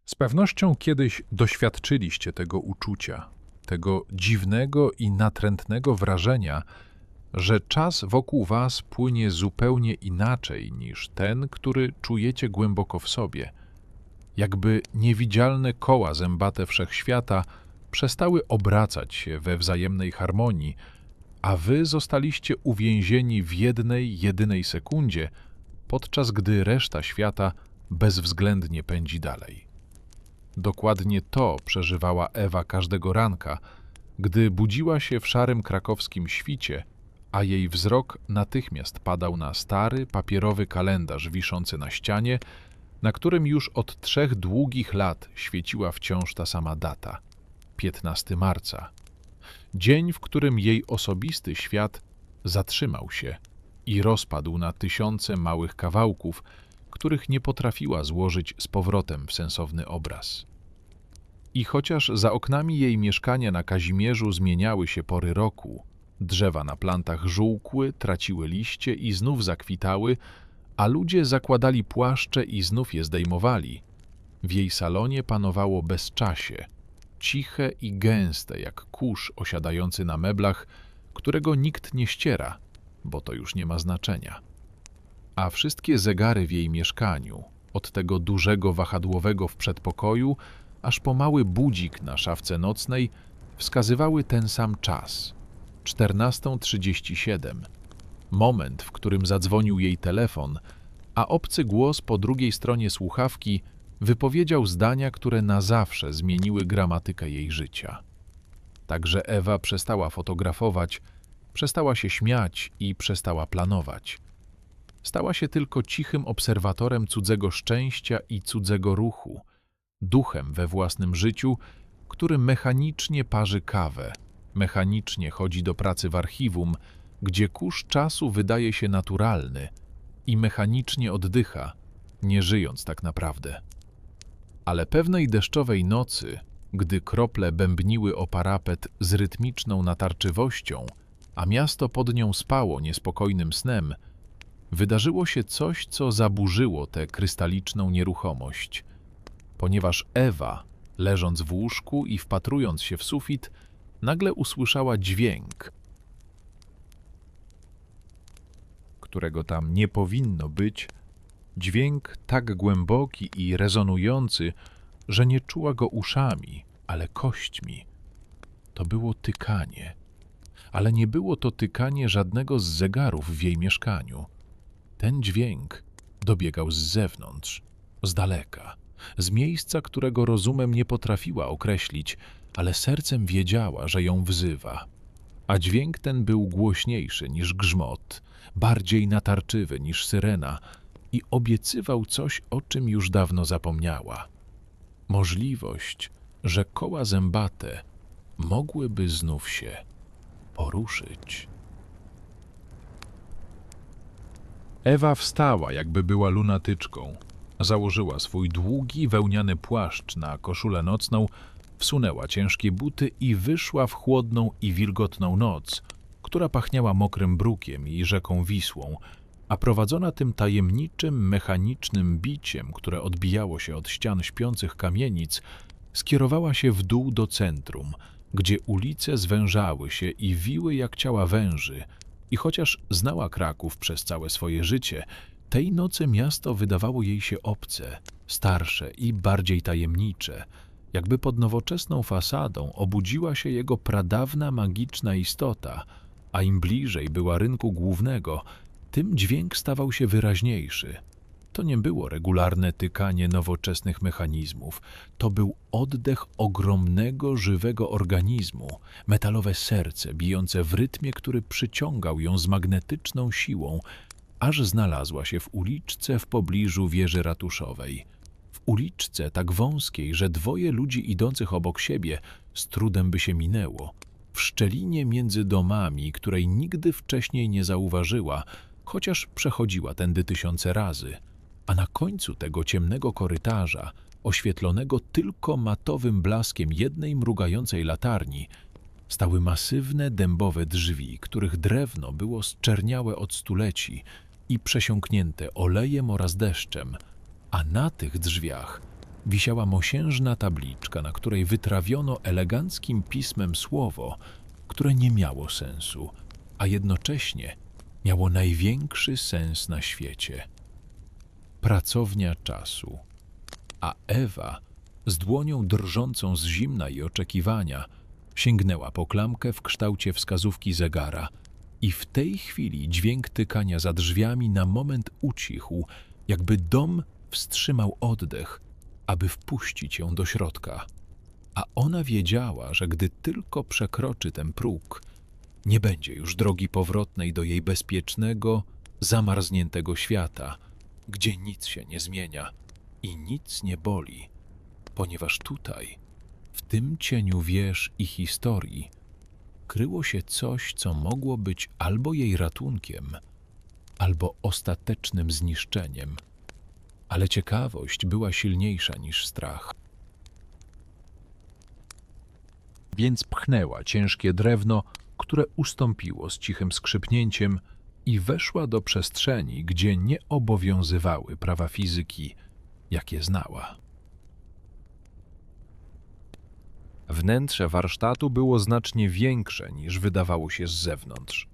Z pewnością kiedyś doświadczyliście tego uczucia, tego dziwnego i natrętnego wrażenia, że czas wokół was płynie zupełnie inaczej niż ten, który czujecie głęboko w sobie. Jakby niewidzialne koła zębate wszechświata przestały obracać się we wzajemnej harmonii, a wy zostaliście uwięzieni w jednej, jedynej sekundzie, podczas gdy reszta świata bezwzględnie pędzi dalej. Dokładnie to przeżywała Ewa każdego ranka, gdy budziła się w szarym krakowskim świcie, a jej wzrok natychmiast padał na stary, papierowy kalendarz wiszący na ścianie, na którym już od 3 długich lat świeciła wciąż ta sama data – 15 marca. Dzień, w którym jej osobisty świat zatrzymał się i rozpadł na tysiące małych kawałków, których nie potrafiła złożyć z powrotem w sensowny obraz. I chociaż za oknami jej mieszkania na Kazimierzu zmieniały się pory roku, drzewa na plantach żółkły, traciły liście i znów zakwitały, a ludzie zakładali płaszcze i znów je zdejmowali, w jej salonie panowało bezczasie, ciche i gęste jak kurz osiadający na meblach, którego nikt nie ściera, bo to już nie ma znaczenia. A wszystkie zegary w jej mieszkaniu, od tego dużego wahadłowego w przedpokoju, aż po mały budzik na szafce nocnej, wskazywały ten sam czas – 14:37. Moment, w którym zadzwonił jej telefon, a obcy głos po drugiej stronie słuchawki wypowiedział zdania, które na zawsze zmieniły gramatykę jej życia. Także Ewa przestała fotografować, przestała się śmiać i przestała planować. Stała się tylko cichym obserwatorem cudzego szczęścia i cudzego ruchu, duchem we własnym życiu, który mechanicznie parzy kawę, mechanicznie chodzi do pracy w archiwum, gdzie kurz czasu wydaje się naturalny i mechanicznie oddycha, nie żyjąc tak naprawdę. Ale pewnej deszczowej nocy, gdy krople bębniły o parapet z rytmiczną natarczywością, a miasto pod nią spało niespokojnym snem, wydarzyło się coś, co zaburzyło tę krystaliczną nieruchomość, ponieważ Ewa, leżąc w łóżku i wpatrując się w sufit, nagle usłyszała dźwięk, którego tam nie powinno być, dźwięk tak głęboki i rezonujący, że nie czuła go uszami, ale kośćmi. To było tykanie, ale nie było to tykanie żadnego z zegarów w jej mieszkaniu. Ten dźwięk dobiegał z zewnątrz, z daleka, z miejsca, którego rozumem nie potrafiła określić, ale sercem wiedziała, że ją wzywa. A dźwięk ten był głośniejszy niż grzmot, bardziej natarczywy niż syrena i obiecywał coś, o czym już dawno zapomniała. Możliwość, że koła zębate mogłyby znów się poruszyć. Ewa wstała, jakby była lunatyczką. Założyła swój długi, wełniany płaszcz na koszulę nocną, wsunęła ciężkie buty i wyszła w chłodną i wilgotną noc, która pachniała mokrym brukiem i rzeką Wisłą, a prowadzona tym tajemniczym, mechanicznym biciem, które odbijało się od ścian śpiących kamienic, skierowała się w dół do centrum, gdzie ulice zwężały się i wiły jak ciała węży, i chociaż znała Kraków przez całe swoje życie, tej nocy miasto wydawało jej się obce, starsze i bardziej tajemnicze, jakby pod nowoczesną fasadą obudziła się jego pradawna magiczna istota, a im bliżej była rynku głównego, tym dźwięk stawał się wyraźniejszy. To nie było regularne tykanie nowoczesnych mechanizmów, to był oddech ogromnego, żywego organizmu, metalowe serce bijące w rytmie, który przyciągał ją z magnetyczną siłą, aż znalazła się w uliczce w pobliżu wieży ratuszowej. W uliczce tak wąskiej, że dwoje ludzi idących obok siebie z trudem by się minęło. W szczelinie między domami, której nigdy wcześniej nie zauważyła, chociaż przechodziła tędy tysiące razy. A na końcu tego ciemnego korytarza, oświetlonego tylko matowym blaskiem jednej mrugającej latarni, stały masywne dębowe drzwi, których drewno było zczerniałe od stuleci i przesiąknięte olejem oraz deszczem, a na tych drzwiach wisiała mosiężna tabliczka, na której wytrawiono eleganckim pismem słowo, które nie miało sensu, a jednocześnie miało największy sens na świecie. Pracownia czasu. A Ewa, z dłonią drżącą z zimna i oczekiwania, sięgnęła po klamkę w kształcie wskazówki zegara i w tej chwili dźwięk tykania za drzwiami na moment ucichł, jakby dom wstrzymał oddech, aby wpuścić ją do środka. A ona wiedziała, że gdy tylko przekroczy ten próg, nie będzie już drogi powrotnej do jej bezpiecznego, zamarzniętego świata, gdzie nic się nie zmienia i nic nie boli, ponieważ tutaj, w tym cieniu wież i historii, kryło się coś, co mogło być albo jej ratunkiem, albo ostatecznym zniszczeniem. Ale ciekawość była silniejsza niż strach. Więc pchnęła ciężkie drewno, które ustąpiło z cichym skrzypnięciem i weszła do przestrzeni, gdzie nie obowiązywały prawa fizyki, jakie znała. Wnętrze warsztatu było znacznie większe niż wydawało się z zewnątrz.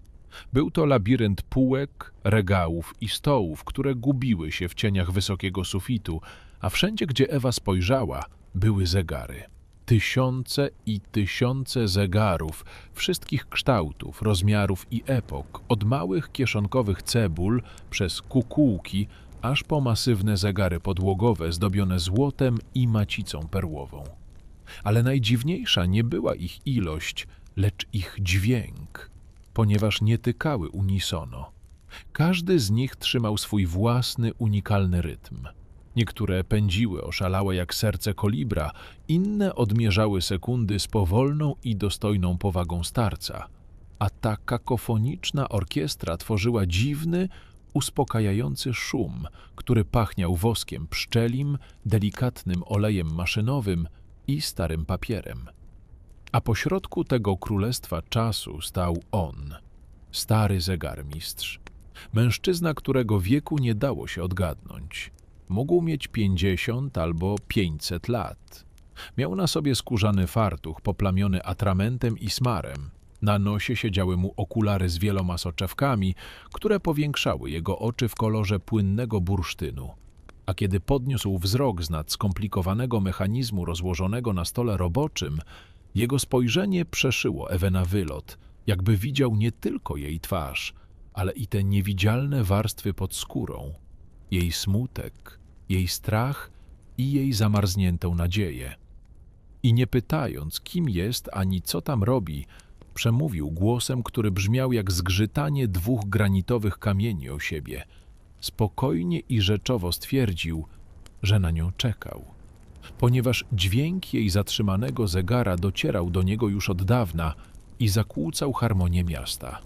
Był to labirynt półek, regałów i stołów, które gubiły się w cieniach wysokiego sufitu, a wszędzie, gdzie Ewa spojrzała, były zegary. Tysiące i tysiące zegarów, wszystkich kształtów, rozmiarów i epok, od małych kieszonkowych cebul przez kukułki, aż po masywne zegary podłogowe zdobione złotem i macicą perłową. Ale najdziwniejsza nie była ich ilość, lecz ich dźwięk, ponieważ nie tykały unisono. Każdy z nich trzymał swój własny, unikalny rytm. Niektóre pędziły oszalałe jak serce kolibra, inne odmierzały sekundy z powolną i dostojną powagą starca, a ta kakofoniczna orkiestra tworzyła dziwny, uspokajający szum, który pachniał woskiem pszczelim, delikatnym olejem maszynowym i starym papierem. A pośrodku tego królestwa czasu stał on, stary zegarmistrz. Mężczyzna, którego wieku nie dało się odgadnąć. Mógł mieć 50 albo 500 lat. Miał na sobie skórzany fartuch poplamiony atramentem i smarem. Na nosie siedziały mu okulary z wieloma soczewkami, które powiększały jego oczy w kolorze płynnego bursztynu. A kiedy podniósł wzrok z nad skomplikowanego mechanizmu rozłożonego na stole roboczym, jego spojrzenie przeszyło Ewę na wylot, jakby widział nie tylko jej twarz, ale i te niewidzialne warstwy pod skórą, jej smutek, jej strach i jej zamarzniętą nadzieję. I nie pytając, kim jest ani co tam robi, przemówił głosem, który brzmiał jak zgrzytanie dwóch granitowych kamieni o siebie. Spokojnie i rzeczowo stwierdził, że na nią czekał, ponieważ dźwięk jej zatrzymanego zegara docierał do niego już od dawna i zakłócał harmonię miasta.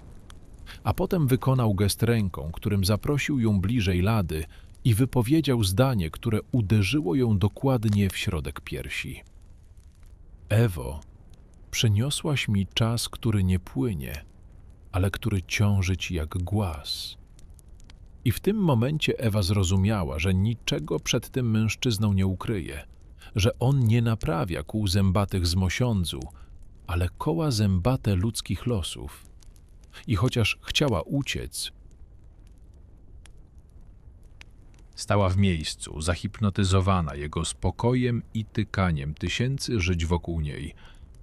A potem wykonał gest ręką, którym zaprosił ją bliżej lady i wypowiedział zdanie, które uderzyło ją dokładnie w środek piersi. Ewo, przyniosłaś mi czas, który nie płynie, ale który ciąży ci jak głaz. I w tym momencie Ewa zrozumiała, że niczego przed tym mężczyzną nie ukryje, że on nie naprawia kół zębatych z Mosiądzu, ale koła zębate ludzkich losów. I chociaż chciała uciec, stała w miejscu, zahipnotyzowana jego spokojem i tykaniem tysięcy żyć wokół niej,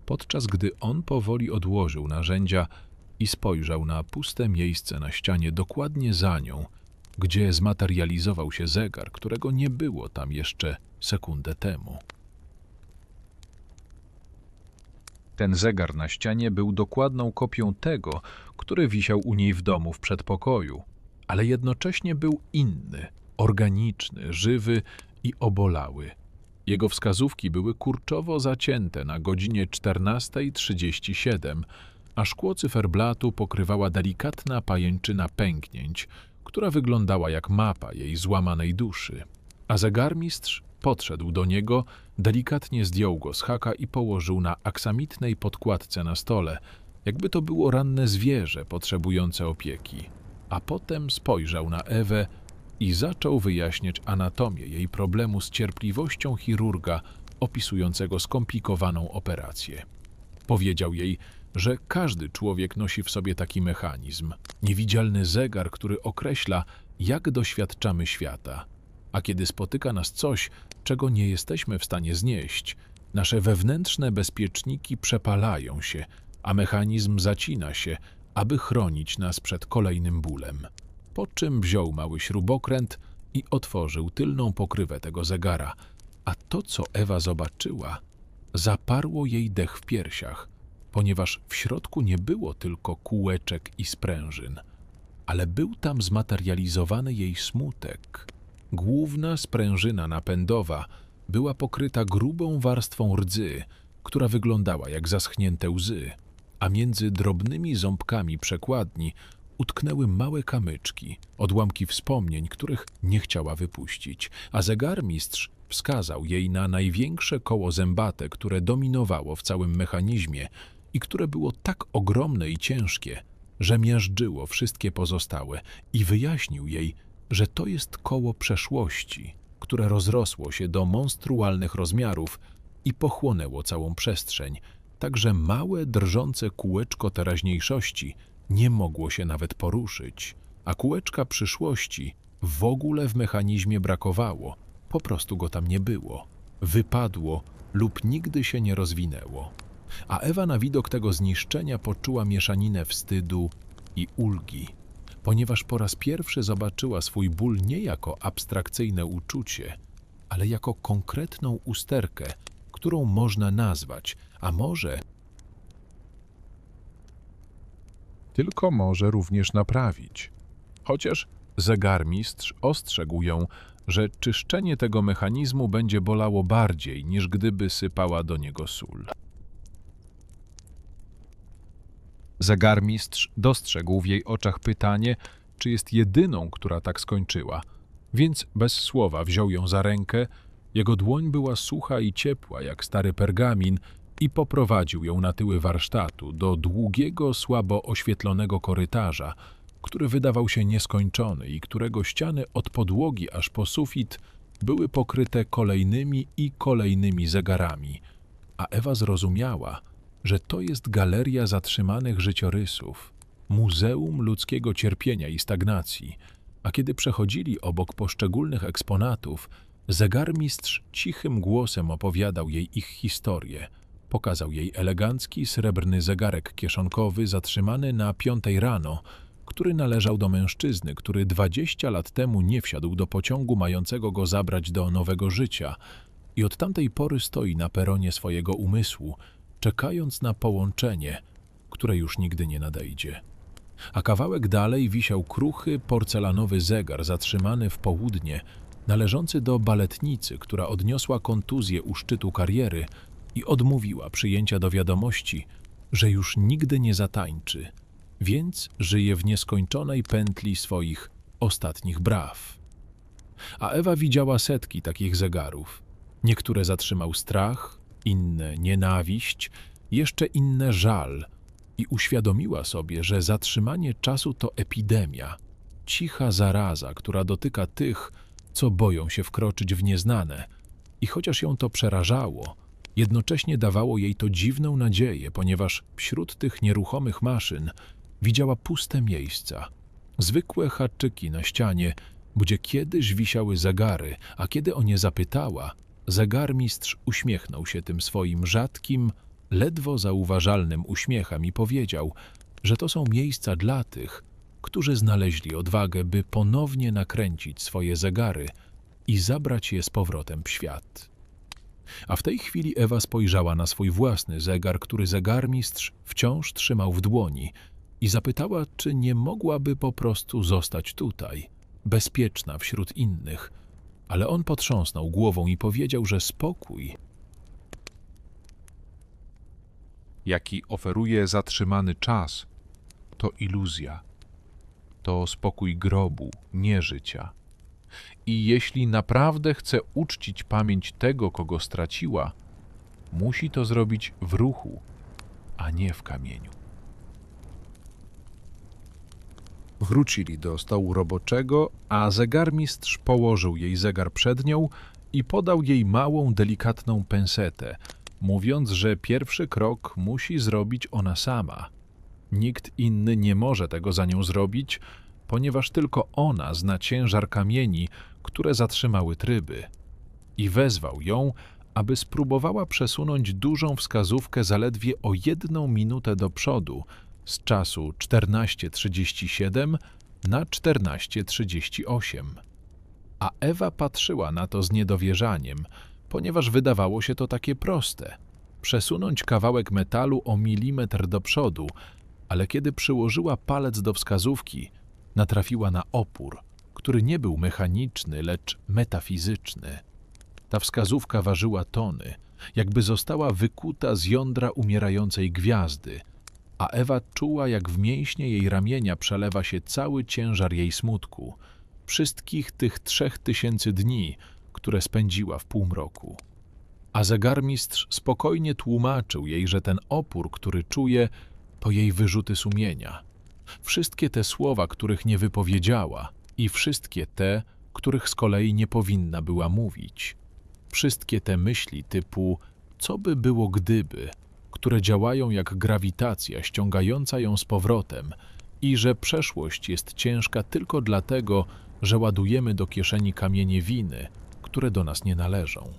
podczas gdy on powoli odłożył narzędzia i spojrzał na puste miejsce na ścianie dokładnie za nią, gdzie zmaterializował się zegar, którego nie było tam jeszcze sekundę temu. Ten zegar na ścianie był dokładną kopią tego, który wisiał u niej w domu w przedpokoju, ale jednocześnie był inny, organiczny, żywy i obolały. Jego wskazówki były kurczowo zacięte na godzinie 14:37, a szkło cyferblatu pokrywała delikatna pajęczyna pęknięć, która wyglądała jak mapa jej złamanej duszy. A zegarmistrz podszedł do niego, delikatnie zdjął go z haka i położył na aksamitnej podkładce na stole, jakby to było ranne zwierzę potrzebujące opieki. A potem spojrzał na Ewę i zaczął wyjaśniać anatomię jej problemu z cierpliwością chirurga opisującego skomplikowaną operację. Powiedział jej, że każdy człowiek nosi w sobie taki mechanizm, niewidzialny zegar, który określa, jak doświadczamy świata. A kiedy spotyka nas coś, czego nie jesteśmy w stanie znieść, nasze wewnętrzne bezpieczniki przepalają się, a mechanizm zacina się, aby chronić nas przed kolejnym bólem. Po czym wziął mały śrubokręt i otworzył tylną pokrywę tego zegara, a to, co Ewa zobaczyła, zaparło jej dech w piersiach, ponieważ w środku nie było tylko kółeczek i sprężyn, ale był tam zmaterializowany jej smutek. Główna sprężyna napędowa była pokryta grubą warstwą rdzy, która wyglądała jak zaschnięte łzy, a między drobnymi ząbkami przekładni utknęły małe kamyczki, odłamki wspomnień, których nie chciała wypuścić, a zegarmistrz wskazał jej na największe koło zębate, które dominowało w całym mechanizmie i które było tak ogromne i ciężkie, że miażdżyło wszystkie pozostałe, i wyjaśnił jej, że to jest koło przeszłości, które rozrosło się do monstrualnych rozmiarów i pochłonęło całą przestrzeń, tak że małe, drżące kółeczko teraźniejszości nie mogło się nawet poruszyć, a kółeczka przyszłości w ogóle w mechanizmie brakowało, po prostu go tam nie było, wypadło lub nigdy się nie rozwinęło. A Ewa na widok tego zniszczenia poczuła mieszaninę wstydu i ulgi, ponieważ po raz pierwszy zobaczyła swój ból nie jako abstrakcyjne uczucie, ale jako konkretną usterkę, którą można nazwać, a może tylko może również naprawić. Chociaż zegarmistrz ostrzegł ją, że czyszczenie tego mechanizmu będzie bolało bardziej, niż gdyby sypała do niego sól. Zegarmistrz dostrzegł w jej oczach pytanie, czy jest jedyną, która tak skończyła, więc bez słowa wziął ją za rękę. Jego dłoń była sucha i ciepła jak stary pergamin i poprowadził ją na tyły warsztatu do długiego, słabo oświetlonego korytarza, który wydawał się nieskończony i którego ściany od podłogi aż po sufit były pokryte kolejnymi i kolejnymi zegarami, a Ewa zrozumiała, że to jest galeria zatrzymanych życiorysów, muzeum ludzkiego cierpienia i stagnacji, a kiedy przechodzili obok poszczególnych eksponatów, zegarmistrz cichym głosem opowiadał jej ich historię. Pokazał jej elegancki, srebrny zegarek kieszonkowy zatrzymany na 5 rano, który należał do mężczyzny, który 20 lat temu nie wsiadł do pociągu mającego go zabrać do nowego życia i od tamtej pory stoi na peronie swojego umysłu, czekając na połączenie, które już nigdy nie nadejdzie. A kawałek dalej wisiał kruchy, porcelanowy zegar zatrzymany w południe, należący do baletnicy, która odniosła kontuzję u szczytu kariery i odmówiła przyjęcia do wiadomości, że już nigdy nie zatańczy, więc żyje w nieskończonej pętli swoich ostatnich braw. A Ewa widziała setki takich zegarów. Niektóre zatrzymał strach, inne nienawiść, jeszcze inne żal i uświadomiła sobie, że zatrzymanie czasu to epidemia, cicha zaraza, która dotyka tych, co boją się wkroczyć w nieznane. I chociaż ją to przerażało, jednocześnie dawało jej to dziwną nadzieję, ponieważ wśród tych nieruchomych maszyn widziała puste miejsca, zwykłe haczyki na ścianie, gdzie kiedyś wisiały zegary, a kiedy o nie zapytała, zegarmistrz uśmiechnął się tym swoim rzadkim, ledwo zauważalnym uśmiechem i powiedział, że to są miejsca dla tych, którzy znaleźli odwagę, by ponownie nakręcić swoje zegary i zabrać je z powrotem w świat. A w tej chwili Ewa spojrzała na swój własny zegar, który zegarmistrz wciąż trzymał w dłoni i zapytała, czy nie mogłaby po prostu zostać tutaj, bezpieczna wśród innych, ale on potrząsnął głową i powiedział, że spokój, jaki oferuje zatrzymany czas, to iluzja, to spokój grobu, nie życia. I jeśli naprawdę chce uczcić pamięć tego, kogo straciła, musi to zrobić w ruchu, a nie w kamieniu. Wrócili do stołu roboczego, a zegarmistrz położył jej zegar przed nią i podał jej małą, delikatną pensetę, mówiąc, że pierwszy krok musi zrobić ona sama. Nikt inny nie może tego za nią zrobić, ponieważ tylko ona zna ciężar kamieni, które zatrzymały tryby. I wezwał ją, aby spróbowała przesunąć dużą wskazówkę zaledwie o 1 minutę do przodu, z czasu 14:37 na 14:38. A Ewa patrzyła na to z niedowierzaniem, ponieważ wydawało się to takie proste. Przesunąć kawałek metalu o milimetr do przodu, ale kiedy przyłożyła palec do wskazówki, natrafiła na opór, który nie był mechaniczny, lecz metafizyczny. Ta wskazówka ważyła tony, jakby została wykuta z jądra umierającej gwiazdy, a Ewa czuła, jak w mięśnie jej ramienia przelewa się cały ciężar jej smutku, wszystkich tych 3000 dni, które spędziła w półmroku. A zegarmistrz spokojnie tłumaczył jej, że ten opór, który czuje, to jej wyrzuty sumienia. Wszystkie te słowa, których nie wypowiedziała, i wszystkie te, których z kolei nie powinna była mówić. Wszystkie te myśli typu co by było gdyby, które działają jak grawitacja ściągająca ją z powrotem i że przeszłość jest ciężka tylko dlatego, że ładujemy do kieszeni kamienie winy, które do nas nie należą.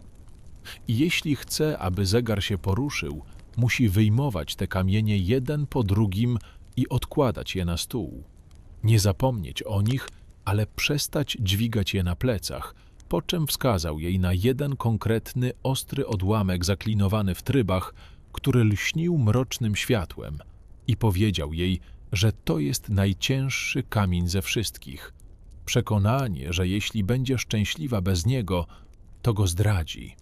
I jeśli chce, aby zegar się poruszył, musi wyjmować te kamienie jeden po drugim i odkładać je na stół. Nie zapomnieć o nich, ale przestać dźwigać je na plecach, po czym wskazał jej na jeden konkretny, ostry odłamek zaklinowany w trybach, który lśnił mrocznym światłem, i powiedział jej, że to jest najcięższy kamień ze wszystkich. Przekonanie, że jeśli będzie szczęśliwa bez niego, to go zdradzi.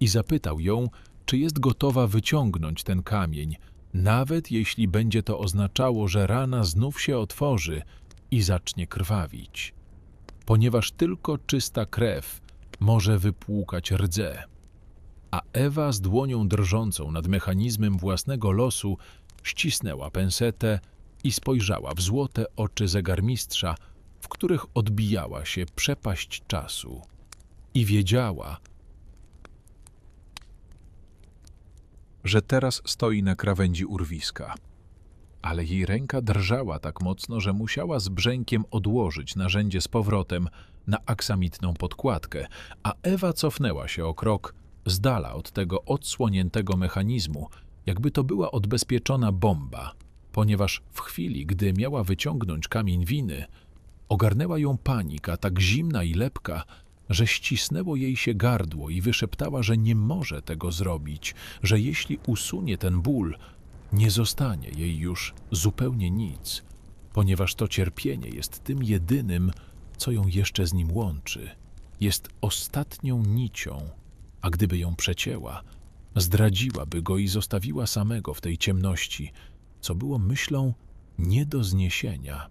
I zapytał ją, czy jest gotowa wyciągnąć ten kamień, nawet jeśli będzie to oznaczało, że rana znów się otworzy i zacznie krwawić. Ponieważ tylko czysta krew może wypłukać rdzę. A Ewa z dłonią drżącą nad mechanizmem własnego losu ścisnęła pensetę i spojrzała w złote oczy zegarmistrza, w których odbijała się przepaść czasu. I wiedziała, że teraz stoi na krawędzi urwiska. Ale jej ręka drżała tak mocno, że musiała z brzękiem odłożyć narzędzie z powrotem na aksamitną podkładkę, a Ewa cofnęła się o krok, z dala od tego odsłoniętego mechanizmu, jakby to była odbezpieczona bomba, ponieważ w chwili, gdy miała wyciągnąć kamień winy, ogarnęła ją panika tak zimna i lepka, że ścisnęło jej się gardło i wyszeptała, że nie może tego zrobić, że jeśli usunie ten ból, nie zostanie jej już zupełnie nic, ponieważ to cierpienie jest tym jedynym, co ją jeszcze z nim łączy. Jest ostatnią nicią, a gdyby ją przecięła, zdradziłaby go i zostawiła samego w tej ciemności, co było myślą nie do zniesienia.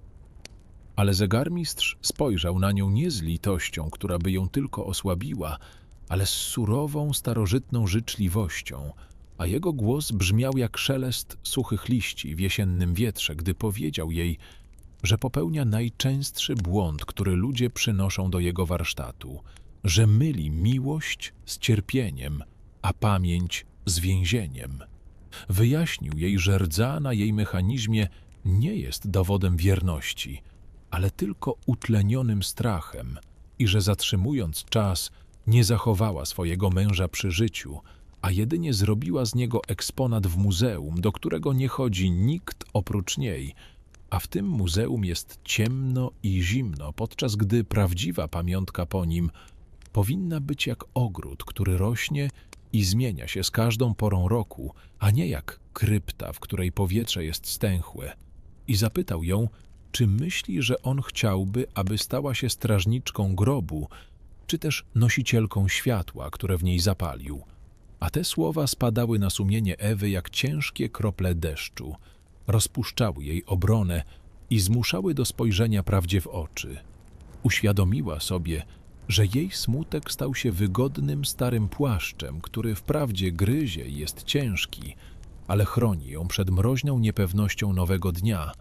Ale zegarmistrz spojrzał na nią nie z litością, która by ją tylko osłabiła, ale z surową, starożytną życzliwością, a jego głos brzmiał jak szelest suchych liści w jesiennym wietrze, gdy powiedział jej, że popełnia najczęstszy błąd, który ludzie przynoszą do jego warsztatu, że myli miłość z cierpieniem, a pamięć z więzieniem. Wyjaśnił jej, że rdza na jej mechanizmie nie jest dowodem wierności, ale tylko utlenionym strachem i że zatrzymując czas nie zachowała swojego męża przy życiu, a jedynie zrobiła z niego eksponat w muzeum, do którego nie chodzi nikt oprócz niej, a w tym muzeum jest ciemno i zimno, podczas gdy prawdziwa pamiątka po nim powinna być jak ogród, który rośnie i zmienia się z każdą porą roku, a nie jak krypta, w której powietrze jest stęchłe. I zapytał ją, czy myśli, że on chciałby, aby stała się strażniczką grobu, czy też nosicielką światła, które w niej zapalił. A te słowa spadały na sumienie Ewy jak ciężkie krople deszczu, rozpuszczały jej obronę i zmuszały do spojrzenia prawdzie w oczy. Uświadomiła sobie, że jej smutek stał się wygodnym starym płaszczem, który wprawdzie gryzie i jest ciężki, ale chroni ją przed mroźną niepewnością nowego dnia,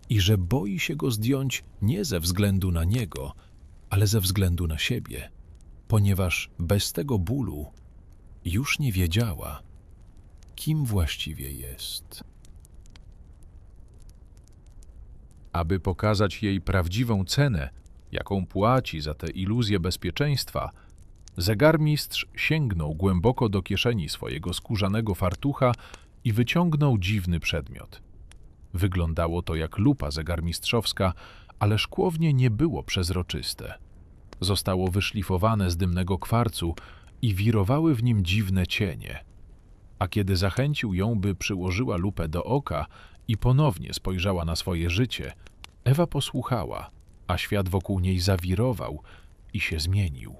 i że boi się go zdjąć nie ze względu na niego, ale ze względu na siebie, ponieważ bez tego bólu już nie wiedziała, kim właściwie jest. Aby pokazać jej prawdziwą cenę, jaką płaci za tę iluzję bezpieczeństwa, zegarmistrz sięgnął głęboko do kieszeni swojego skórzanego fartucha i wyciągnął dziwny przedmiot. Wyglądało to jak lupa zegarmistrzowska, ale szkło w niej nie było przezroczyste. Zostało wyszlifowane z dymnego kwarcu i wirowały w nim dziwne cienie. A kiedy zachęcił ją, by przyłożyła lupę do oka i ponownie spojrzała na swoje życie, Ewa posłuchała, a świat wokół niej zawirował i się zmienił.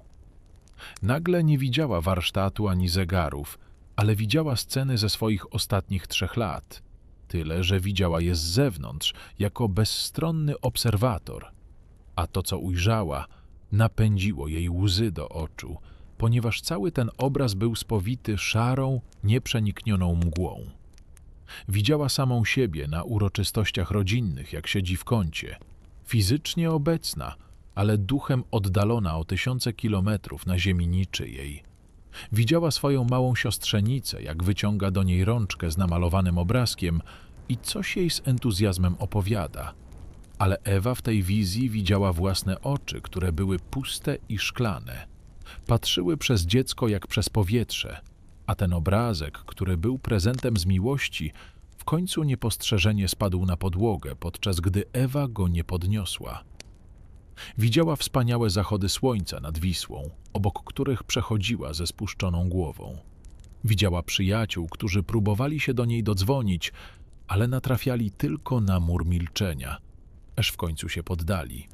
Nagle nie widziała warsztatu ani zegarów, ale widziała sceny ze swoich ostatnich 3 lat. Tyle, że widziała je z zewnątrz, jako bezstronny obserwator. A to, co ujrzała, napędziło jej łzy do oczu, ponieważ cały ten obraz był spowity szarą, nieprzeniknioną mgłą. Widziała samą siebie na uroczystościach rodzinnych, jak siedzi w kącie, fizycznie obecna, ale duchem oddalona o 1000 kilometrów na ziemi niczyjej. Widziała swoją małą siostrzenicę, jak wyciąga do niej rączkę z namalowanym obrazkiem i coś jej z entuzjazmem opowiada. Ale Ewa w tej wizji widziała własne oczy, które były puste i szklane. Patrzyły przez dziecko jak przez powietrze, a ten obrazek, który był prezentem z miłości, w końcu niepostrzeżenie spadł na podłogę, podczas gdy Ewa go nie podniosła. Widziała wspaniałe zachody słońca nad Wisłą, obok których przechodziła ze spuszczoną głową. Widziała przyjaciół, którzy próbowali się do niej dodzwonić, ale natrafiali tylko na mur milczenia, aż w końcu się poddali.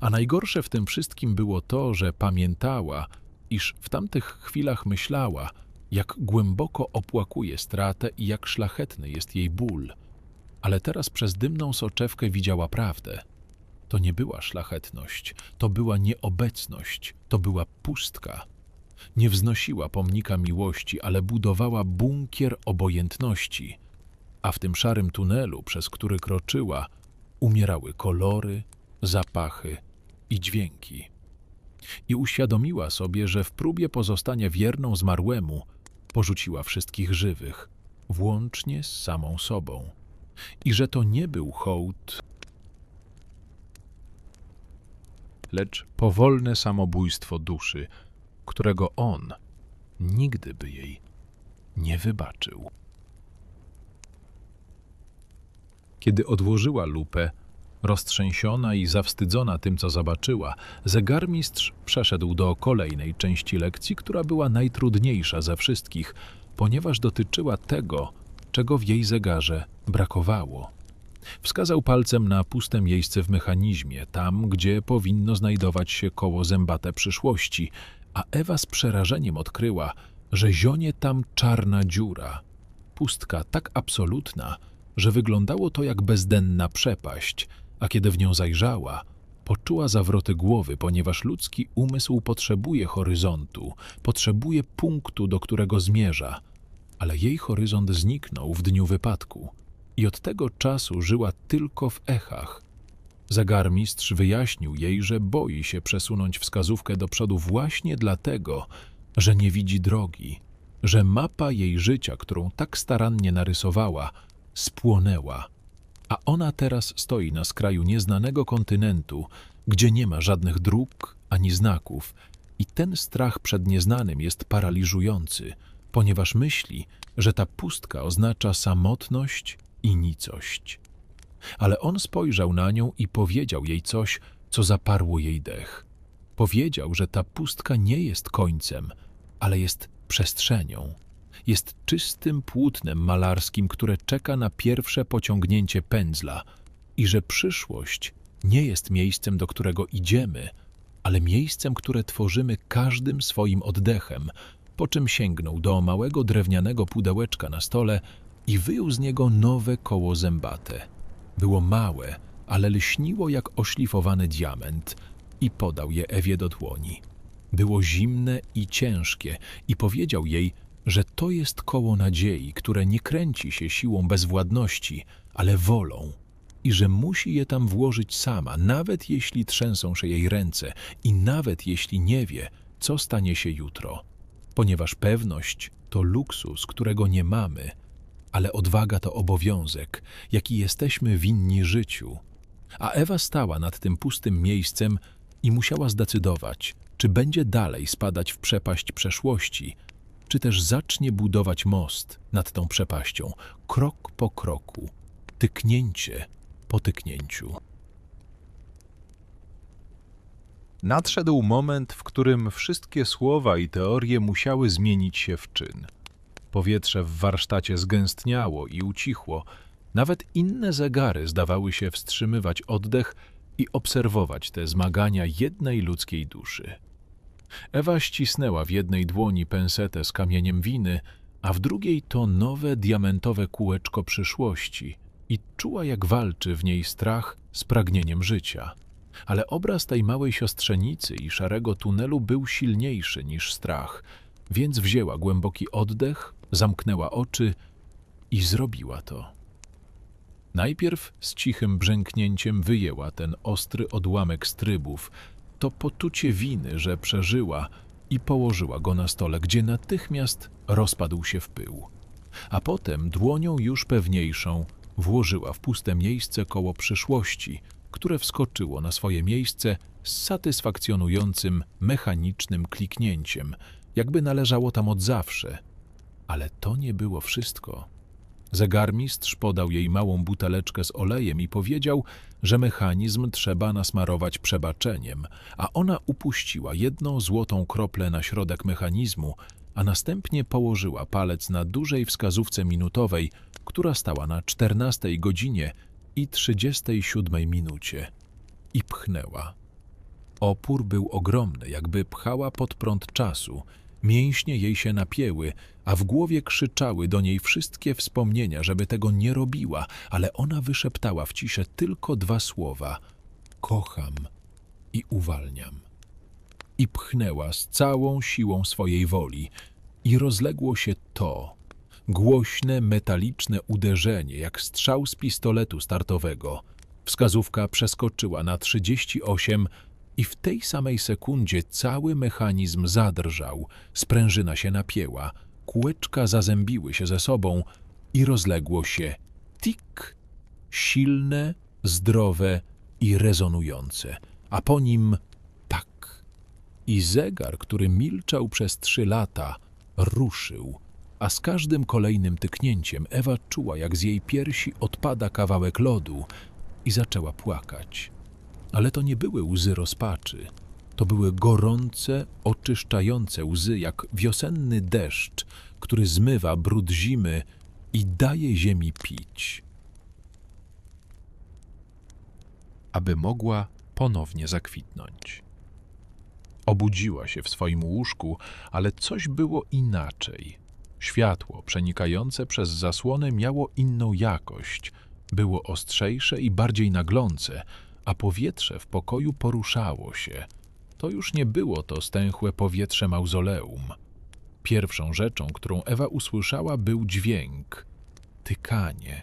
A najgorsze w tym wszystkim było to, że pamiętała, iż w tamtych chwilach myślała, jak głęboko opłakuje stratę i jak szlachetny jest jej ból. Ale teraz przez dymną soczewkę widziała prawdę. To nie była szlachetność, to była nieobecność, to była pustka. Nie wznosiła pomnika miłości, ale budowała bunkier obojętności, a w tym szarym tunelu, przez który kroczyła, umierały kolory, zapachy i dźwięki. I uświadomiła sobie, że w próbie pozostania wierną zmarłemu porzuciła wszystkich żywych, włącznie z samą sobą. I że to nie był hołd, lecz powolne samobójstwo duszy, którego on nigdy by jej nie wybaczył. Kiedy odłożyła lupę, roztrzęsiona i zawstydzona tym, co zobaczyła, zegarmistrz przeszedł do kolejnej części lekcji, która była najtrudniejsza ze wszystkich, ponieważ dotyczyła tego, czego w jej zegarze brakowało. Wskazał palcem na puste miejsce w mechanizmie, tam, gdzie powinno znajdować się koło zębate przyszłości, a Ewa z przerażeniem odkryła, że zionie tam czarna dziura. Pustka tak absolutna, że wyglądało to jak bezdenna przepaść, a kiedy w nią zajrzała, poczuła zawroty głowy, ponieważ ludzki umysł potrzebuje horyzontu, potrzebuje punktu, do którego zmierza, ale jej horyzont zniknął w dniu wypadku i od tego czasu żyła tylko w echach. Zegarmistrz wyjaśnił jej, że boi się przesunąć wskazówkę do przodu właśnie dlatego, że nie widzi drogi, że mapa jej życia, którą tak starannie narysowała, spłonęła, a ona teraz stoi na skraju nieznanego kontynentu, gdzie nie ma żadnych dróg ani znaków i ten strach przed nieznanym jest paraliżujący, ponieważ myśli, że ta pustka oznacza samotność i nicość. Ale on spojrzał na nią i powiedział jej coś, co zaparło jej dech. Powiedział, że ta pustka nie jest końcem, ale jest przestrzenią. Jest czystym płótnem malarskim, które czeka na pierwsze pociągnięcie pędzla i że przyszłość nie jest miejscem, do którego idziemy, ale miejscem, które tworzymy każdym swoim oddechem, po czym sięgnął do małego drewnianego pudełeczka na stole i wyjął z niego nowe koło zębate. Było małe, ale lśniło jak oszlifowany diament i podał je Ewie do dłoni. Było zimne i ciężkie i powiedział jej, że to jest koło nadziei, które nie kręci się siłą bezwładności, ale wolą i że musi je tam włożyć sama, nawet jeśli trzęsą się jej ręce i nawet jeśli nie wie, co stanie się jutro. Ponieważ pewność to luksus, którego nie mamy, ale odwaga to obowiązek, jaki jesteśmy winni życiu. A Ewa stała nad tym pustym miejscem i musiała zdecydować, czy będzie dalej spadać w przepaść przeszłości, czy też zacznie budować most nad tą przepaścią, krok po kroku, tyknięcie po tyknięciu. Nadszedł moment, w którym wszystkie słowa i teorie musiały zmienić się w czyn. Powietrze w warsztacie zgęstniało i ucichło. Nawet inne zegary zdawały się wstrzymywać oddech i obserwować te zmagania jednej ludzkiej duszy. Ewa ścisnęła w jednej dłoni pensetę z kamieniem winy, a w drugiej to nowe diamentowe kółeczko przyszłości i czuła, jak walczy w niej strach z pragnieniem życia. Ale obraz tej małej siostrzenicy i szarego tunelu był silniejszy niż strach, więc wzięła głęboki oddech, zamknęła oczy i zrobiła to. Najpierw z cichym brzęknięciem wyjęła ten ostry odłamek z trybów, to poczucie winy, że przeżyła, i położyła go na stole, gdzie natychmiast rozpadł się w pył. A potem dłonią już pewniejszą włożyła w puste miejsce koło przyszłości, które wskoczyło na swoje miejsce z satysfakcjonującym, mechanicznym kliknięciem, jakby należało tam od zawsze. Ale to nie było wszystko. Zegarmistrz podał jej małą buteleczkę z olejem i powiedział, że mechanizm trzeba nasmarować przebaczeniem, a ona upuściła jedną złotą kroplę na środek mechanizmu, a następnie położyła palec na dużej wskazówce minutowej, która stała na 14 godzinie i 37 minucie, i pchnęła. Opór był ogromny, jakby pchała pod prąd czasu. Mięśnie jej się napięły, a w głowie krzyczały do niej wszystkie wspomnienia, żeby tego nie robiła, ale ona wyszeptała w ciszę tylko 2 słowa: kocham i uwalniam. I pchnęła z całą siłą swojej woli i rozległo się to głośne, metaliczne uderzenie, jak strzał z pistoletu startowego. Wskazówka przeskoczyła na 38 i w tej samej sekundzie cały mechanizm zadrżał, sprężyna się napięła, kółeczka zazębiły się ze sobą i rozległo się tik, silne, zdrowe i rezonujące, a po nim tak. I zegar, który milczał przez 3 lata, ruszył, a z każdym kolejnym tyknięciem Ewa czuła, jak z jej piersi odpada kawałek lodu i zaczęła płakać. Ale to nie były łzy rozpaczy. To były gorące, oczyszczające łzy, jak wiosenny deszcz, który zmywa brud zimy i daje ziemi pić, aby mogła ponownie zakwitnąć. Obudziła się w swoim łóżku, ale coś było inaczej. Światło przenikające przez zasłonę miało inną jakość, było ostrzejsze i bardziej naglące, a powietrze w pokoju poruszało się. To już nie było to stęchłe powietrze mauzoleum. Pierwszą rzeczą, którą Ewa usłyszała, był dźwięk – tykanie.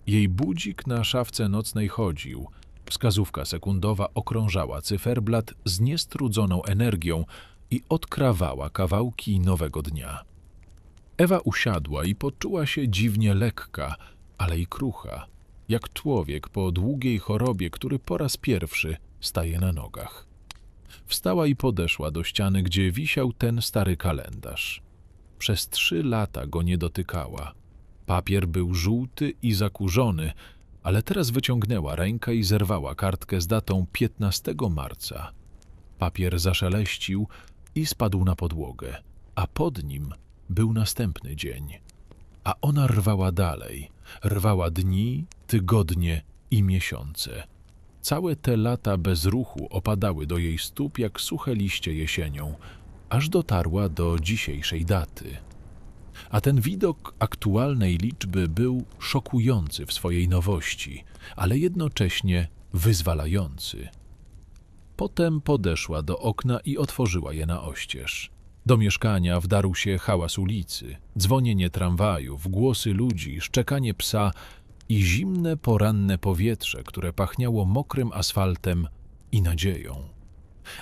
Jej budzik na szafce nocnej chodził. Wskazówka sekundowa okrążała cyferblat z niestrudzoną energią i odkrawała kawałki nowego dnia. Ewa usiadła i poczuła się dziwnie lekka, ale i krucha, jak człowiek po długiej chorobie, który po raz pierwszy staje na nogach. Wstała i podeszła do ściany, gdzie wisiał ten stary kalendarz. Przez 3 lata go nie dotykała. Papier był żółty i zakurzony, ale teraz wyciągnęła rękę i zerwała kartkę z datą 15 marca. Papier zaszeleścił i spadł na podłogę, a pod nim był następny dzień. A ona rwała dalej, rwała dni, tygodnie i miesiące. Całe te lata bez ruchu opadały do jej stóp jak suche liście jesienią, aż dotarła do dzisiejszej daty. A ten widok aktualnej liczby był szokujący w swojej nowości, ale jednocześnie wyzwalający. Potem podeszła do okna i otworzyła je na oścież. Do mieszkania wdarł się hałas ulicy, dzwonienie tramwajów, głosy ludzi, szczekanie psa i zimne poranne powietrze, które pachniało mokrym asfaltem i nadzieją.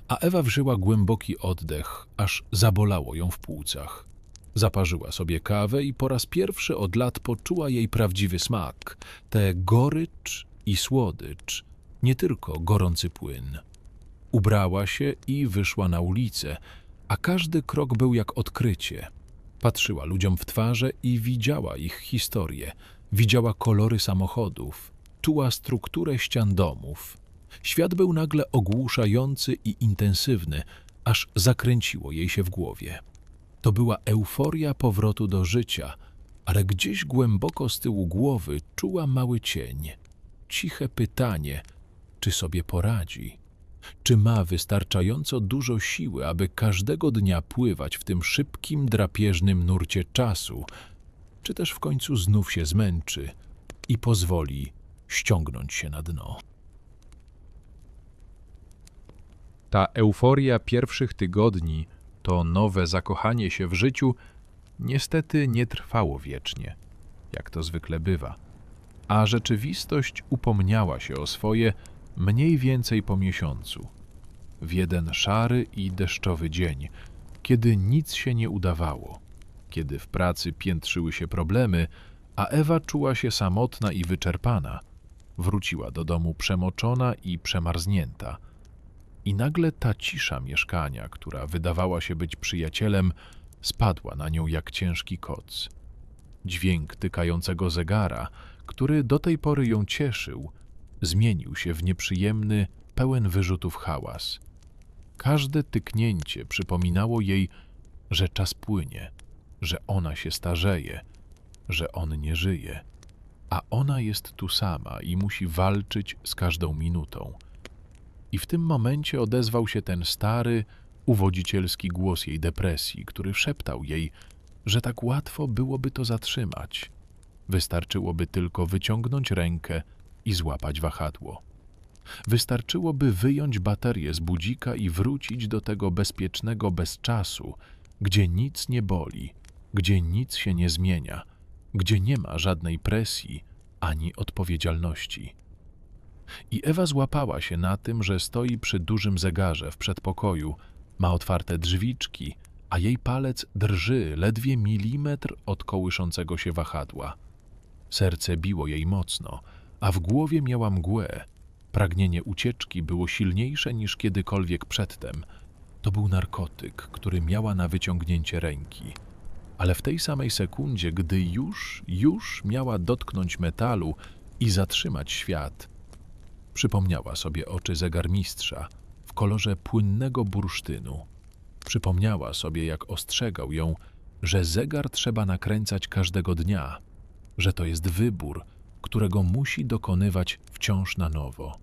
A Ewa wżyła głęboki oddech, aż zabolało ją w płucach. Zaparzyła sobie kawę i po raz pierwszy od lat poczuła jej prawdziwy smak, tę gorycz i słodycz, nie tylko gorący płyn. Ubrała się i wyszła na ulicę, a każdy krok był jak odkrycie. Patrzyła ludziom w twarze i widziała ich historię, widziała kolory samochodów, czuła strukturę ścian domów. Świat był nagle ogłuszający i intensywny, aż zakręciło jej się w głowie. To była euforia powrotu do życia, ale gdzieś głęboko z tyłu głowy czuła mały cień, ciche pytanie, czy sobie poradzi, czy ma wystarczająco dużo siły, aby każdego dnia pływać w tym szybkim, drapieżnym nurcie czasu, czy też w końcu znów się zmęczy i pozwoli ściągnąć się na dno. Ta euforia pierwszych tygodni, to nowe zakochanie się w życiu, niestety nie trwało wiecznie, jak to zwykle bywa, a rzeczywistość upomniała się o swoje mniej więcej po miesiącu. W jeden szary i deszczowy dzień, kiedy nic się nie udawało, kiedy w pracy piętrzyły się problemy, a Ewa czuła się samotna i wyczerpana, wróciła do domu przemoczona i przemarznięta. I nagle ta cisza mieszkania, która wydawała się być przyjacielem, spadła na nią jak ciężki koc. Dźwięk tykającego zegara, który do tej pory ją cieszył, zmienił się w nieprzyjemny, pełen wyrzutów hałas. Każde tyknięcie przypominało jej, że czas płynie, że ona się starzeje, że on nie żyje, a ona jest tu sama i musi walczyć z każdą minutą. I w tym momencie odezwał się ten stary, uwodzicielski głos jej depresji, który szeptał jej, że tak łatwo byłoby to zatrzymać. Wystarczyłoby tylko wyciągnąć rękę i złapać wahadło. Wystarczyłoby wyjąć baterię z budzika i wrócić do tego bezpiecznego bezczasu, gdzie nic nie boli, gdzie nic się nie zmienia, gdzie nie ma żadnej presji ani odpowiedzialności. I Ewa złapała się na tym, że stoi przy dużym zegarze w przedpokoju, ma otwarte drzwiczki, a jej palec drży ledwie milimetr od kołyszącego się wahadła. Serce biło jej mocno, a w głowie miała mgłę. Pragnienie ucieczki było silniejsze niż kiedykolwiek przedtem. To był narkotyk, który miała na wyciągnięcie ręki. Ale w tej samej sekundzie, gdy już miała dotknąć metalu i zatrzymać świat, przypomniała sobie oczy zegarmistrza w kolorze płynnego bursztynu. Przypomniała sobie, jak ostrzegał ją, że zegar trzeba nakręcać każdego dnia, że to jest wybór, którego musi dokonywać wciąż na nowo.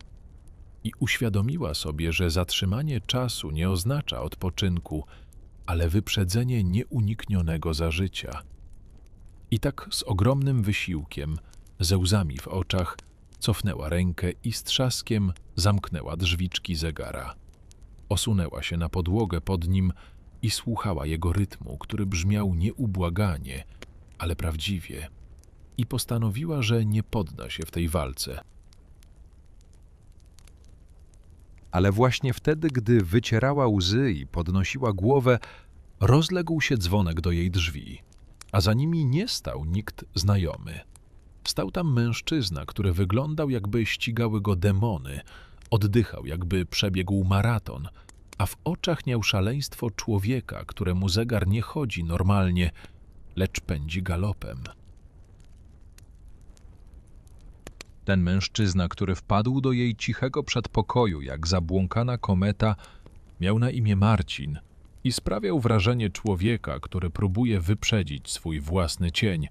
I uświadomiła sobie, że zatrzymanie czasu nie oznacza odpoczynku, ale wyprzedzenie nieuniknionego zażycia. I tak z ogromnym wysiłkiem, ze łzami w oczach, cofnęła rękę i z trzaskiem zamknęła drzwiczki zegara. Osunęła się na podłogę pod nim i słuchała jego rytmu, który brzmiał nieubłaganie, ale prawdziwie, i postanowiła, że nie podda się w tej walce. Ale właśnie wtedy, gdy wycierała łzy i podnosiła głowę, rozległ się dzwonek do jej drzwi, a za nimi nie stał nikt znajomy. Stał tam mężczyzna, który wyglądał, jakby ścigały go demony, oddychał, jakby przebiegł maraton, a w oczach miał szaleństwo człowieka, któremu zegar nie chodzi normalnie, lecz pędzi galopem. Ten mężczyzna, który wpadł do jej cichego przedpokoju jak zabłąkana kometa, miał na imię Marcin i sprawiał wrażenie człowieka, który próbuje wyprzedzić swój własny cień,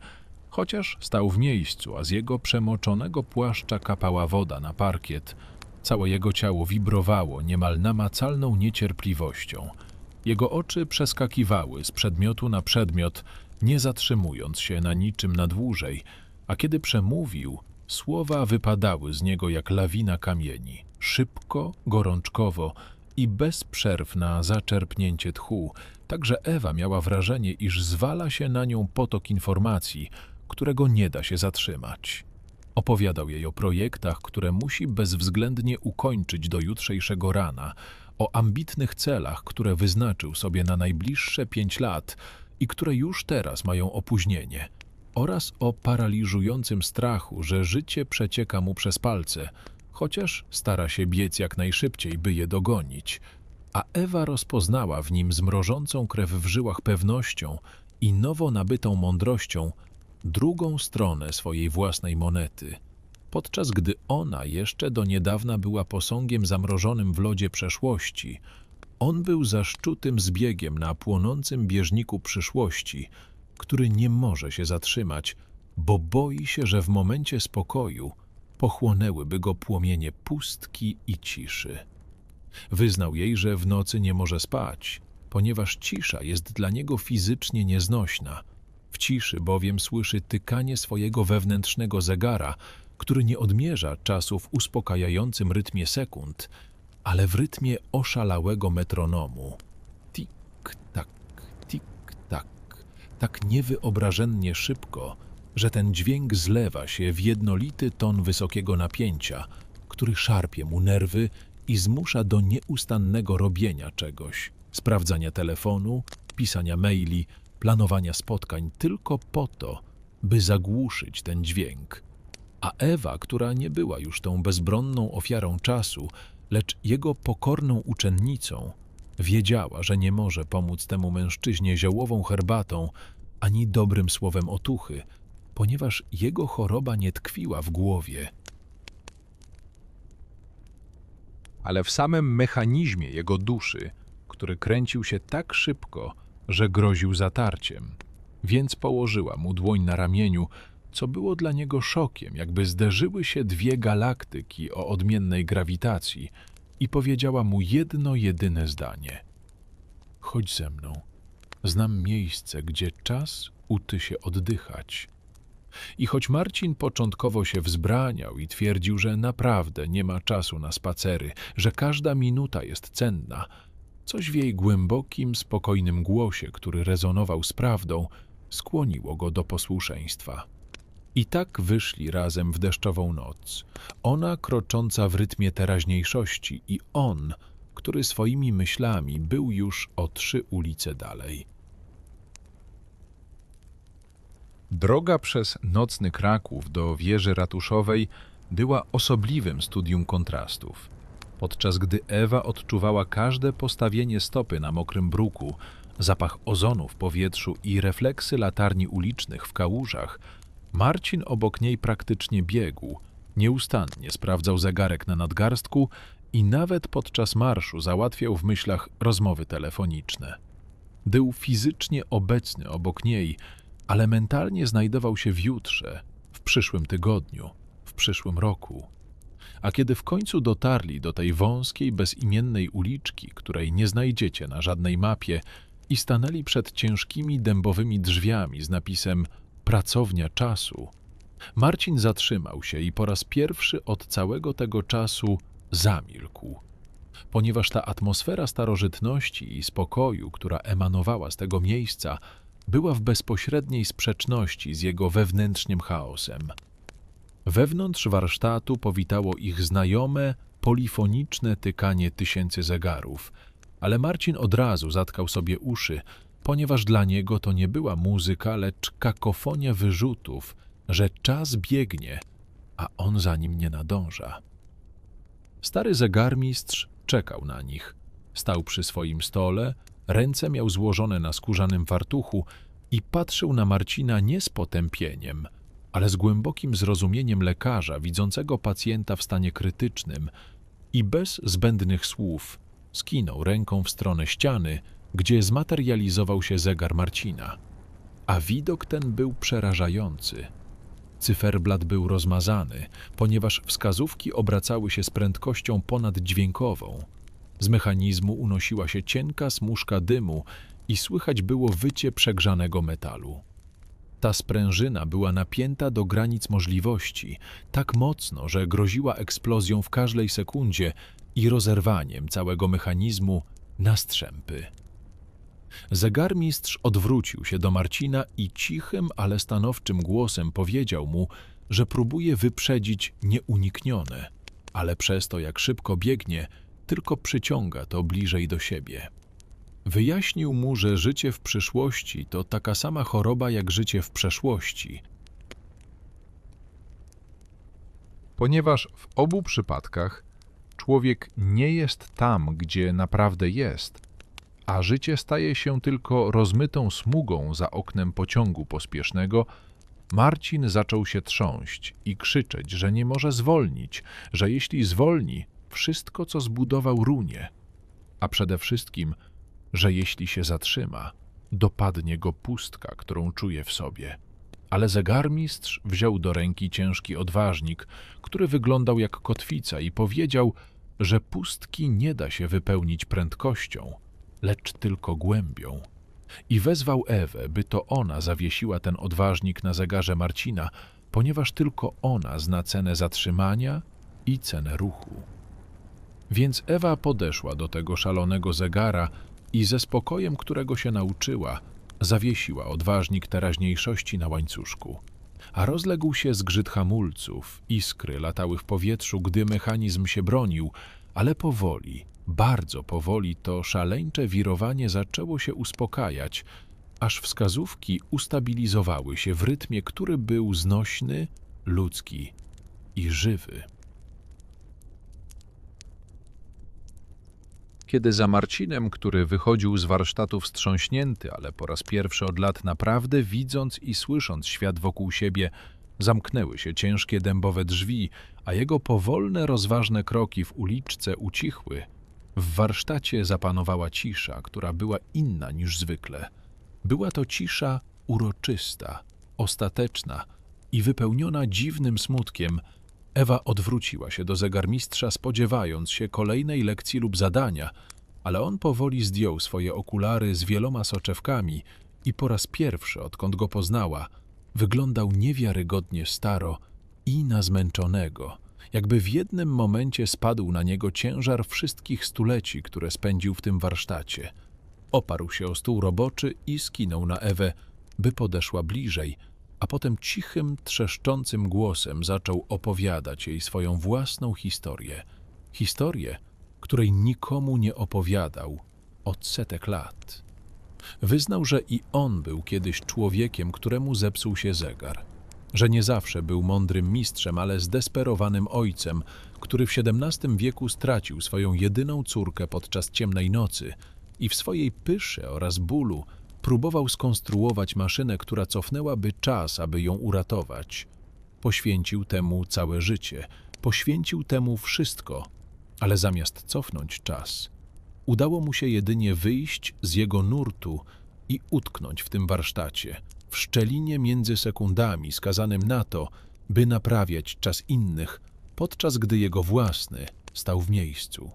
chociaż stał w miejscu, a z jego przemoczonego płaszcza kapała woda na parkiet. Całe jego ciało wibrowało niemal namacalną niecierpliwością. Jego oczy przeskakiwały z przedmiotu na przedmiot, nie zatrzymując się na niczym na dłużej, a kiedy przemówił, słowa wypadały z niego jak lawina kamieni, szybko, gorączkowo i bez przerw na zaczerpnięcie tchu, tak że Ewa miała wrażenie, iż zwala się na nią potok informacji, którego nie da się zatrzymać. Opowiadał jej o projektach, które musi bezwzględnie ukończyć do jutrzejszego rana, o ambitnych celach, które wyznaczył sobie na najbliższe 5 lat i które już teraz mają opóźnienie, oraz o paraliżującym strachu, że życie przecieka mu przez palce, chociaż stara się biec jak najszybciej, by je dogonić. A Ewa rozpoznała w nim zmrożącą krew w żyłach pewnością i nowo nabytą mądrością drugą stronę swojej własnej monety, podczas gdy ona jeszcze do niedawna była posągiem zamrożonym w lodzie przeszłości. On był zaszczutym zbiegiem na płonącym bieżniku przyszłości, który nie może się zatrzymać, bo boi się, że w momencie spokoju pochłonęłyby go płomienie pustki i ciszy. Wyznał jej, że w nocy nie może spać, ponieważ cisza jest dla niego fizycznie nieznośna. W ciszy bowiem słyszy tykanie swojego wewnętrznego zegara, który nie odmierza czasu w uspokajającym rytmie sekund, ale w rytmie oszalałego metronomu. Tik-tak, tik-tak, tak niewyobrażennie szybko, że ten dźwięk zlewa się w jednolity ton wysokiego napięcia, który szarpie mu nerwy i zmusza do nieustannego robienia czegoś, sprawdzania telefonu, pisania maili, planowania spotkań tylko po to, by zagłuszyć ten dźwięk. A Ewa, która nie była już tą bezbronną ofiarą czasu, lecz jego pokorną uczennicą, wiedziała, że nie może pomóc temu mężczyźnie ziołową herbatą ani dobrym słowem otuchy, ponieważ jego choroba nie tkwiła w głowie. Ale w samym mechanizmie jego duszy, który kręcił się tak szybko, że groził zatarciem. Więc położyła mu dłoń na ramieniu, co było dla niego szokiem, jakby zderzyły się dwie galaktyki o odmiennej grawitacji, i powiedziała mu jedno jedyne zdanie. Chodź ze mną. Znam miejsce, gdzie czas uczy się oddychać. I choć Marcin początkowo się wzbraniał i twierdził, że naprawdę nie ma czasu na spacery, że każda minuta jest cenna, coś w jej głębokim, spokojnym głosie, który rezonował z prawdą, skłoniło go do posłuszeństwa. I tak wyszli razem w deszczową noc. Ona krocząca w rytmie teraźniejszości i on, który swoimi myślami był już o 3 ulice dalej. Droga przez nocny Kraków do wieży ratuszowej była osobliwym studium kontrastów. Podczas gdy Ewa odczuwała każde postawienie stopy na mokrym bruku, zapach ozonu w powietrzu i refleksy latarni ulicznych w kałużach, Marcin obok niej praktycznie biegł, nieustannie sprawdzał zegarek na nadgarstku i nawet podczas marszu załatwiał w myślach rozmowy telefoniczne. Był fizycznie obecny obok niej, ale mentalnie znajdował się w jutrze, w przyszłym tygodniu, w przyszłym roku. A kiedy w końcu dotarli do tej wąskiej, bezimiennej uliczki, której nie znajdziecie na żadnej mapie, i stanęli przed ciężkimi dębowymi drzwiami z napisem Pracownia czasu, Marcin zatrzymał się i po raz pierwszy od całego tego czasu zamilkł, ponieważ ta atmosfera starożytności i spokoju, która emanowała z tego miejsca, była w bezpośredniej sprzeczności z jego wewnętrznym chaosem. Wewnątrz warsztatu powitało ich znajome, polifoniczne tykanie tysięcy zegarów, ale Marcin od razu zatkał sobie uszy, ponieważ dla niego to nie była muzyka, lecz kakofonia wyrzutów, że czas biegnie, a on za nim nie nadąża. Stary zegarmistrz czekał na nich. Stał przy swoim stole, ręce miał złożone na skórzanym fartuchu i patrzył na Marcina nie z potępieniem, ale z głębokim zrozumieniem lekarza widzącego pacjenta w stanie krytycznym i bez zbędnych słów skinął ręką w stronę ściany, gdzie zmaterializował się zegar Marcina. A widok ten był przerażający. Cyferblat był rozmazany, ponieważ wskazówki obracały się z prędkością ponaddźwiękową. Z mechanizmu unosiła się cienka smużka dymu i słychać było wycie przegrzanego metalu. Ta sprężyna była napięta do granic możliwości, tak mocno, że groziła eksplozją w każdej sekundzie i rozerwaniem całego mechanizmu na strzępy. Zegarmistrz odwrócił się do Marcina i cichym, ale stanowczym głosem powiedział mu, że próbuje wyprzedzić nieuniknione, ale przez to, jak szybko biegnie, tylko przyciąga to bliżej do siebie. Wyjaśnił mu, że życie w przyszłości to taka sama choroba jak życie w przeszłości. Ponieważ w obu przypadkach człowiek nie jest tam, gdzie naprawdę jest, a życie staje się tylko rozmytą smugą za oknem pociągu pospiesznego, Marcin zaczął się trząść i krzyczeć, że nie może zwolnić, że jeśli zwolni, wszystko, co zbudował, runie, a przede wszystkim, że jeśli się zatrzyma, dopadnie go pustka, którą czuje w sobie. Ale zegarmistrz wziął do ręki ciężki odważnik, który wyglądał jak kotwica, i powiedział, że pustki nie da się wypełnić prędkością, lecz tylko głębią. I wezwał Ewę, by to ona zawiesiła ten odważnik na zegarze Marcina, ponieważ tylko ona zna cenę zatrzymania i cenę ruchu. Więc Ewa podeszła do tego szalonego zegara i ze spokojem, którego się nauczyła, zawiesiła odważnik teraźniejszości na łańcuszku. A rozległ się zgrzyt hamulców, iskry latały w powietrzu, gdy mechanizm się bronił, ale powoli, bardzo powoli to szaleńcze wirowanie zaczęło się uspokajać, aż wskazówki ustabilizowały się w rytmie, który był znośny, ludzki i żywy. Kiedy za Marcinem, który wychodził z warsztatu wstrząśnięty, ale po raz pierwszy od lat naprawdę widząc i słysząc świat wokół siebie, zamknęły się ciężkie dębowe drzwi, a jego powolne, rozważne kroki w uliczce ucichły, w warsztacie zapanowała cisza, która była inna niż zwykle. Była to cisza uroczysta, ostateczna i wypełniona dziwnym smutkiem. Ewa odwróciła się do zegarmistrza, spodziewając się kolejnej lekcji lub zadania, ale on powoli zdjął swoje okulary z wieloma soczewkami i po raz pierwszy, odkąd go poznała, wyglądał niewiarygodnie staro i na zmęczonego, jakby w jednym momencie spadł na niego ciężar wszystkich stuleci, które spędził w tym warsztacie. Oparł się o stół roboczy i skinął na Ewę, by podeszła bliżej, a potem cichym, trzeszczącym głosem zaczął opowiadać jej swoją własną historię. Historię, której nikomu nie opowiadał od setek lat. Wyznał, że i on był kiedyś człowiekiem, któremu zepsuł się zegar. Że nie zawsze był mądrym mistrzem, ale zdesperowanym ojcem, który w XVII wieku stracił swoją jedyną córkę podczas ciemnej nocy i w swojej pysze oraz bólu próbował skonstruować maszynę, która cofnęłaby czas, aby ją uratować. Poświęcił temu całe życie, poświęcił temu wszystko, ale zamiast cofnąć czas, udało mu się jedynie wyjść z jego nurtu i utknąć w tym warsztacie, w szczelinie między sekundami skazanym na to, by naprawiać czas innych, podczas gdy jego własny stał w miejscu.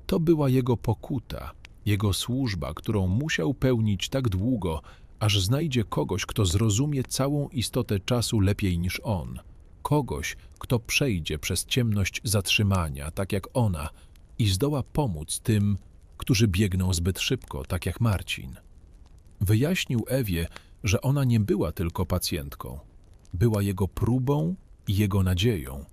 To była jego pokuta, jego służba, którą musiał pełnić tak długo, aż znajdzie kogoś, kto zrozumie całą istotę czasu lepiej niż on. Kogoś, kto przejdzie przez ciemność zatrzymania, tak jak ona, i zdoła pomóc tym, którzy biegną zbyt szybko, tak jak Marcin. Wyjaśnił Ewie, że ona nie była tylko pacjentką. Była jego próbą i jego nadzieją,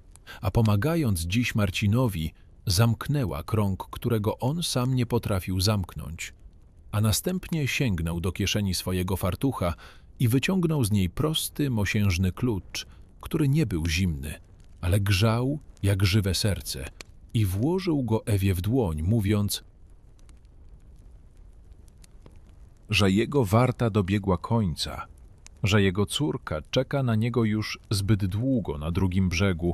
a pomagając dziś Marcinowi, zamknęła krąg, którego on sam nie potrafił zamknąć, a następnie sięgnął do kieszeni swojego fartucha i wyciągnął z niej prosty, mosiężny klucz, który nie był zimny, ale grzał jak żywe serce, i włożył go Ewie w dłoń, mówiąc, że jego warta dobiegła końca, że jego córka czeka na niego już zbyt długo na drugim brzegu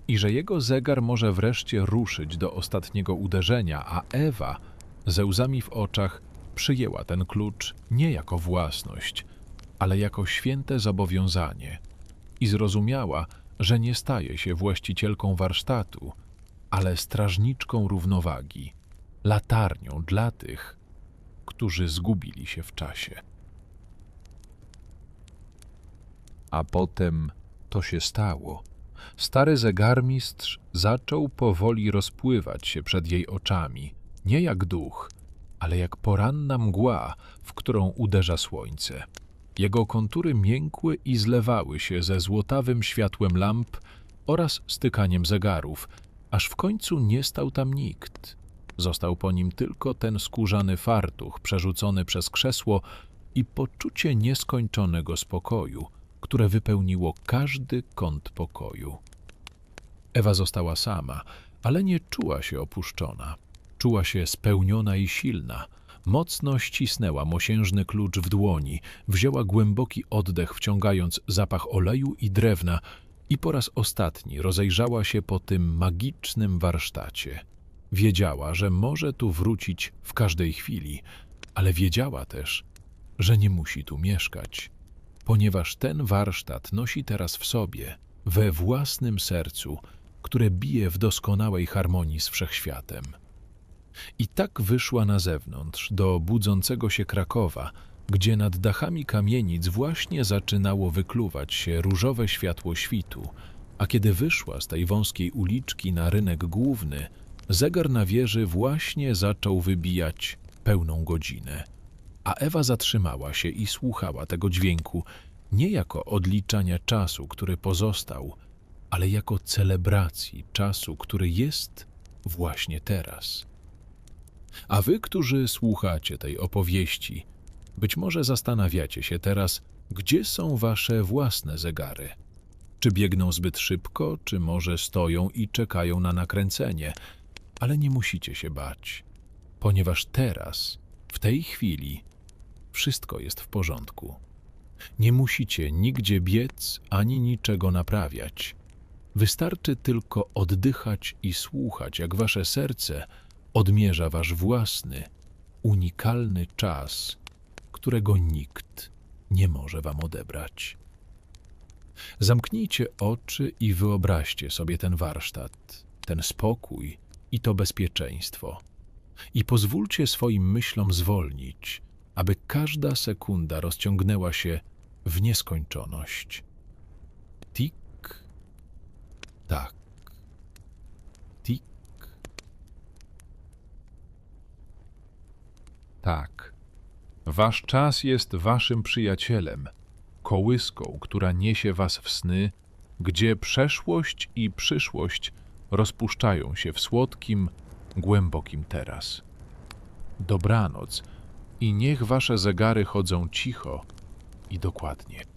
i że jego zegar może wreszcie ruszyć do ostatniego uderzenia, a Ewa, ze łzami w oczach, przyjęła ten klucz nie jako własność, ale jako święte zobowiązanie i zrozumiała, że nie staje się właścicielką warsztatu, ale strażniczką równowagi, latarnią dla tych, którzy zgubili się w czasie. A potem to się stało. Stary zegarmistrz zaczął powoli rozpływać się przed jej oczami, nie jak duch, ale jak poranna mgła, w którą uderza słońce. Jego kontury miękły i zlewały się ze złotawym światłem lamp oraz stykaniem zegarów, aż w końcu nie stał tam nikt. Został po nim tylko ten skórzany fartuch przerzucony przez krzesło i poczucie nieskończonego spokoju, które wypełniło każdy kąt pokoju. Ewa została sama, ale nie czuła się opuszczona. Czuła się spełniona i silna. Mocno ścisnęła mosiężny klucz w dłoni, wzięła głęboki oddech, wciągając zapach oleju i drewna i po raz ostatni rozejrzała się po tym magicznym warsztacie. Wiedziała, że może tu wrócić w każdej chwili, ale wiedziała też, że nie musi tu mieszkać, ponieważ ten warsztat nosi teraz w sobie, we własnym sercu, które bije w doskonałej harmonii z wszechświatem. I tak wyszła na zewnątrz, do budzącego się Krakowa, gdzie nad dachami kamienic właśnie zaczynało wykluwać się różowe światło świtu, a kiedy wyszła z tej wąskiej uliczki na rynek główny, zegar na wieży właśnie zaczął wybijać pełną godzinę. A Ewa zatrzymała się i słuchała tego dźwięku nie jako odliczania czasu, który pozostał, ale jako celebracji czasu, który jest właśnie teraz. A wy, którzy słuchacie tej opowieści, być może zastanawiacie się teraz, gdzie są wasze własne zegary. Czy biegną zbyt szybko, czy może stoją i czekają na nakręcenie, ale nie musicie się bać, ponieważ teraz, w tej chwili, wszystko jest w porządku. Nie musicie nigdzie biec ani niczego naprawiać. Wystarczy tylko oddychać i słuchać, jak wasze serce odmierza wasz własny, unikalny czas, którego nikt nie może wam odebrać. Zamknijcie oczy i wyobraźcie sobie ten warsztat, ten spokój i to bezpieczeństwo. I pozwólcie swoim myślom zwolnić, aby każda sekunda rozciągnęła się w nieskończoność. Tik, tak, tik. Tak, wasz czas jest waszym przyjacielem, kołyską, która niesie was w sny, gdzie przeszłość i przyszłość rozpuszczają się w słodkim, głębokim teraz. Dobranoc i niech wasze zegary chodzą cicho i dokładnie.